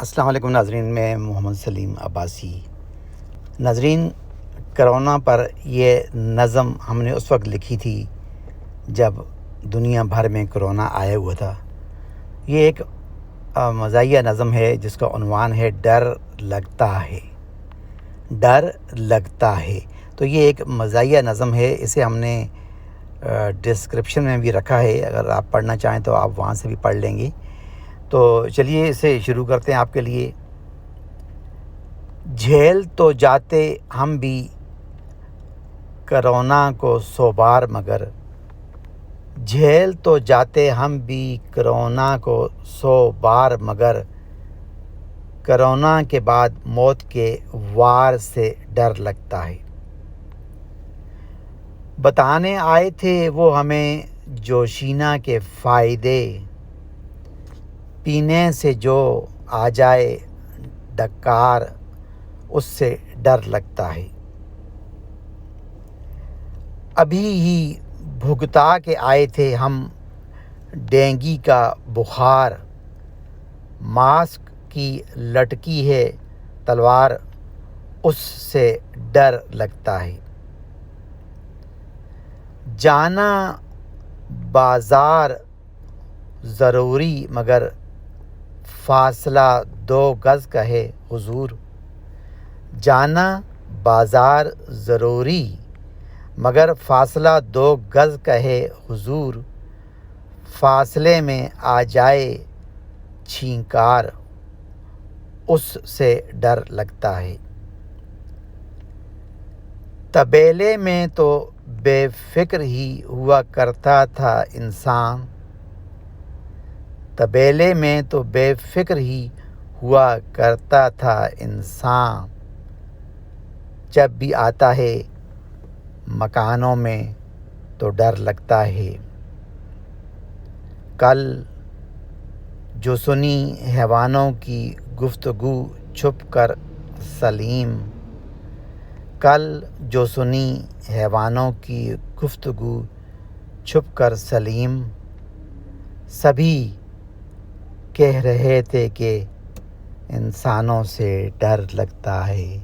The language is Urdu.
السلام علیکم ناظرین، میں محمد سلیم عباسی۔ ناظرین، کرونا پر یہ نظم ہم نے اس وقت لکھی تھی جب دنیا بھر میں کرونا آیا ہوا تھا۔ یہ ایک مزاحیہ نظم ہے جس کا عنوان ہے ڈر لگتا ہے۔ ڈر لگتا ہے تو یہ ایک مزاحیہ نظم ہے، اسے ہم نے ڈسکرپشن میں بھی رکھا ہے، اگر آپ پڑھنا چاہیں تو آپ وہاں سے بھی پڑھ لیں گے۔ تو چلیے اسے شروع کرتے ہیں آپ کے لیے۔ جھیل تو جاتے ہم بھی کرونا کو 100 بار، مگر جھیل تو جاتے ہم بھی کرونا کو 100 بار، مگر کرونا کے بعد موت کے وار سے ڈر لگتا ہے۔ بتانے آئے تھے وہ ہمیں جوشینا کے فائدے، پینے سے جو آ جائے ڈکار اس سے ڈر لگتا ہے۔ ابھی ہی بھگتا کے آئے تھے ہم ڈینگی کا بخار، ماسک کی لٹکی ہے تلوار اس سے ڈر لگتا ہے۔ جانا بازار ضروری مگر فاصلہ 2 گز کا ہے حضور، جانا بازار ضروری مگر فاصلہ 2 گز کا ہے حضور، فاصلے میں آ جائے چھینکار اس سے ڈر لگتا ہے۔ طبیلے میں تو بے فکر ہی ہوا کرتا تھا انسان، طبیلے میں تو بے فکر ہی ہوا کرتا تھا انسان، جب بھی آتا ہے مکانوں میں تو ڈر لگتا ہے۔ کل جو سنی حیوانوں کی گفتگو چھپ کر سلیم، کل جو سنی حیوانوں کی گفتگو چھپ کر سلیم، سبھی کہہ رہے تھے کہ انسانوں سے ڈر لگتا ہے۔